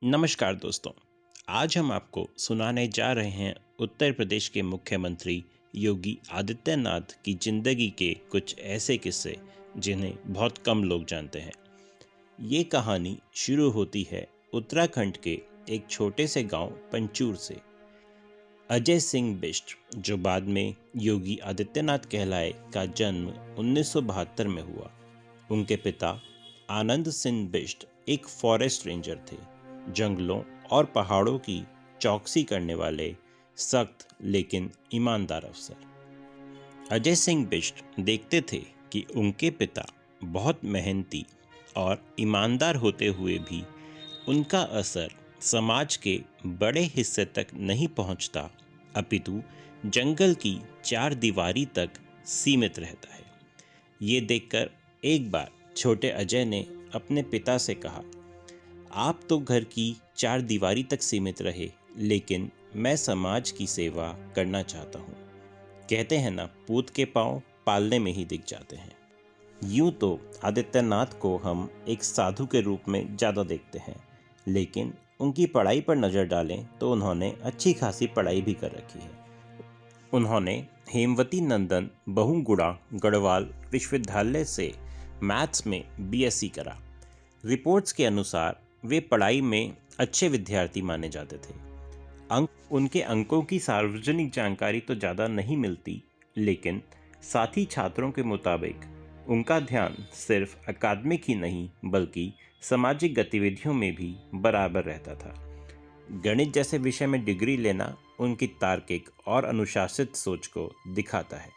नमस्कार दोस्तों। आज हम आपको सुनाने जा रहे हैं उत्तर प्रदेश के मुख्यमंत्री योगी आदित्यनाथ की जिंदगी के कुछ ऐसे किस्से जिन्हें बहुत कम लोग जानते हैं। ये कहानी शुरू होती है उत्तराखंड के एक छोटे से गांव पंचूर से। अजय सिंह बिष्ट, जो बाद में योगी आदित्यनाथ कहलाए, का जन्म 1972 में हुआ। उनके पिता आनंद सिंह बिष्ट एक फॉरेस्ट रेंजर थे, जंगलों और पहाड़ों की चौकसी करने वाले सख्त लेकिन ईमानदार अफसर। अजय सिंह बिष्ट देखते थे कि उनके पिता बहुत मेहनती और ईमानदार होते हुए भी उनका असर समाज के बड़े हिस्से तक नहीं पहुंचता, अपितु जंगल की चार दीवारी तक सीमित रहता है। ये देखकर एक बार छोटे अजय ने अपने पिता से कहा, आप तो घर की चार दीवारी तक सीमित रहे, लेकिन मैं समाज की सेवा करना चाहता हूँ। कहते हैं ना, पूत के पांव पालने में ही दिख जाते हैं। यूं तो आदित्यनाथ को हम एक साधु के रूप में ज़्यादा देखते हैं, लेकिन उनकी पढ़ाई पर नज़र डालें तो उन्होंने अच्छी खासी पढ़ाई भी कर रखी है। उन्होंने हेमवती नंदन बहुगुणा गढ़वाल विश्वविद्यालय से मैथ्स में बीएससी करा। रिपोर्ट्स के अनुसार वे पढ़ाई में अच्छे विद्यार्थी माने जाते थे। उनके अंकों की सार्वजनिक जानकारी तो ज़्यादा नहीं मिलती, लेकिन साथी छात्रों के मुताबिक उनका ध्यान सिर्फ अकादमिक ही नहीं बल्कि सामाजिक गतिविधियों में भी बराबर रहता था। गणित जैसे विषय में डिग्री लेना उनकी तार्किक और अनुशासित सोच को दिखाता है।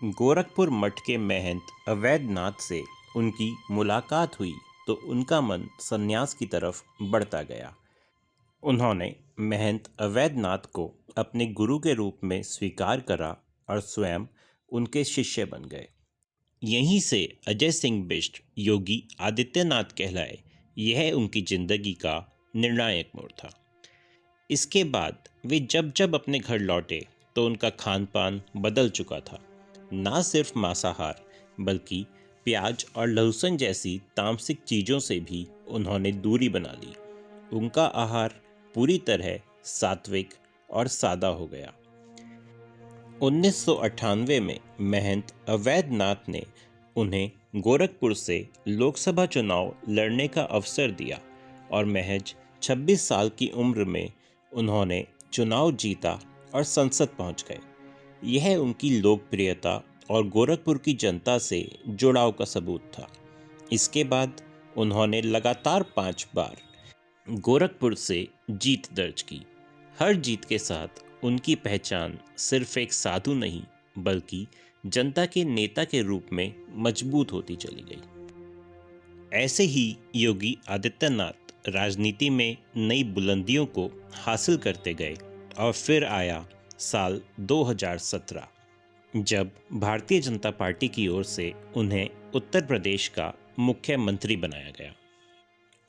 गोरखपुर मठ के महंत अवैधनाथ से उनकी मुलाकात हुई तो उनका मन सन्यास की तरफ बढ़ता गया। उन्होंने महंत अवैधनाथ को अपने गुरु के रूप में स्वीकार करा और स्वयं उनके शिष्य बन गए। यहीं से अजय सिंह बिष्ट योगी आदित्यनाथ कहलाए। यह उनकी जिंदगी का निर्णायक मोड़ था। इसके बाद वे जब जब अपने घर लौटे तो उनका खान पान बदल चुका था। ना सिर्फ मांसाहार बल्कि प्याज और लहसुन जैसी तामसिक चीज़ों से भी उन्होंने दूरी बना ली। उनका आहार पूरी तरह सात्विक और सादा हो गया। 1998 में महंत अवैधनाथ ने उन्हें गोरखपुर से लोकसभा चुनाव लड़ने का अवसर दिया और महज 26 साल की उम्र में उन्होंने चुनाव जीता और संसद पहुंच गए। यह उनकी लोकप्रियता और गोरखपुर की जनता से जुड़ाव का सबूत था। इसके बाद उन्होंने लगातार 5 बार गोरखपुर से जीत दर्ज की। हर जीत के साथ उनकी पहचान सिर्फ एक साधु नहीं बल्कि जनता के नेता के रूप में मजबूत होती चली गई। ऐसे ही योगी आदित्यनाथ राजनीति में नई बुलंदियों को हासिल करते गए और फिर आया साल 2017, जब भारतीय जनता पार्टी की ओर से उन्हें उत्तर प्रदेश का मुख्यमंत्री बनाया गया।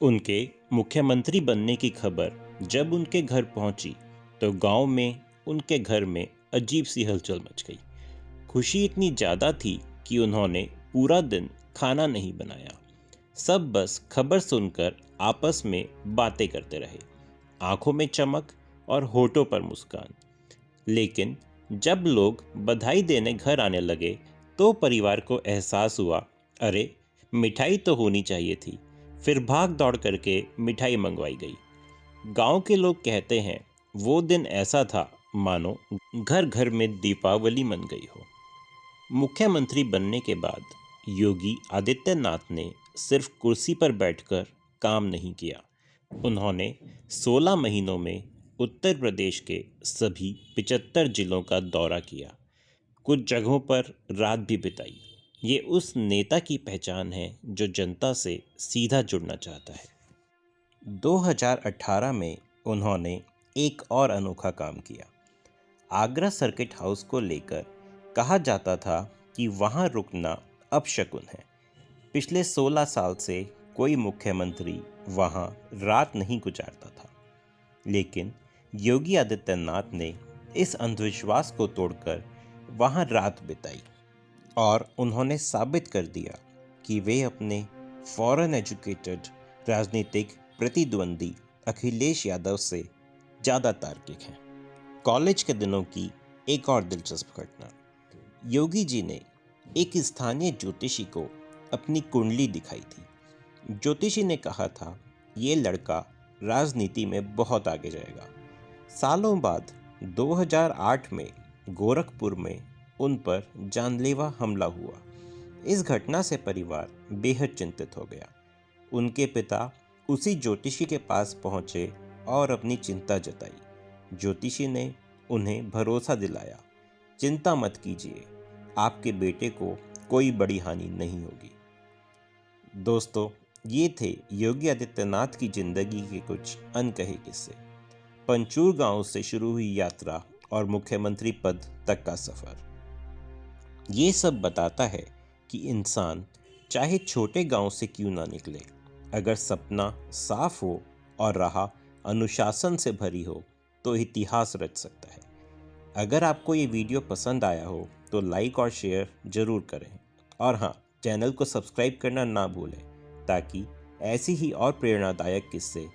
उनके मुख्यमंत्री बनने की खबर जब उनके घर पहुंची तो गांव में उनके घर में अजीब सी हलचल मच गई। खुशी इतनी ज़्यादा थी कि उन्होंने पूरा दिन खाना नहीं बनाया। सब बस खबर सुनकर आपस में बातें करते रहे, आंखों में चमक और होठों पर मुस्कान। लेकिन जब लोग बधाई देने घर आने लगे तो परिवार को एहसास हुआ, अरे मिठाई तो होनी चाहिए थी। फिर भाग दौड़ करके मिठाई मंगवाई गई। गांव के लोग कहते हैं वो दिन ऐसा था मानो घर घर में दीपावली मन गई हो। मुख्यमंत्री बनने के बाद योगी आदित्यनाथ ने सिर्फ कुर्सी पर बैठकर काम नहीं किया। उन्होंने 16 महीनों में उत्तर प्रदेश के सभी 75 जिलों का दौरा किया, कुछ जगहों पर रात भी बिताई। ये उस नेता की पहचान है जो जनता से सीधा जुड़ना चाहता है। 2018 में उन्होंने एक और अनोखा काम किया। आगरा सर्किट हाउस को लेकर कहा जाता था कि वहां रुकना अपशकुन है। पिछले 16 साल से कोई मुख्यमंत्री वहां रात नहीं गुजारता था, लेकिन योगी आदित्यनाथ ने इस अंधविश्वास को तोड़कर वहां रात बिताई और उन्होंने साबित कर दिया कि वे अपने फॉरेन एजुकेटेड राजनीतिक प्रतिद्वंदी अखिलेश यादव से ज़्यादा तार्किक हैं। कॉलेज के दिनों की एक और दिलचस्प घटना। योगी जी ने एक स्थानीय ज्योतिषी को अपनी कुंडली दिखाई थी। ज्योतिषी ने कहा था, ये लड़का राजनीति में बहुत आगे जाएगा। सालों बाद 2008 में गोरखपुर में उन पर जानलेवा हमला हुआ। इस घटना से परिवार बेहद चिंतित हो गया। उनके पिता उसी ज्योतिषी के पास पहुंचे और अपनी चिंता जताई। ज्योतिषी ने उन्हें भरोसा दिलाया, चिंता मत कीजिए, आपके बेटे को कोई बड़ी हानि नहीं होगी। दोस्तों, ये थे योगी आदित्यनाथ की जिंदगी के कुछ अनकहे किस्से। पंचूर गांव से शुरू हुई यात्रा और मुख्यमंत्री पद तक का सफर। ये सब बताता है कि इंसान चाहे छोटे गांव से क्यों ना निकले, अगर सपना साफ हो और राह अनुशासन से भरी हो तो इतिहास रच सकता है। अगर आपको ये वीडियो पसंद आया हो तो लाइक और शेयर ज़रूर करें, और हाँ, चैनल को सब्सक्राइब करना ना भूलें ताकि ऐसी ही और प्रेरणादायक किस्से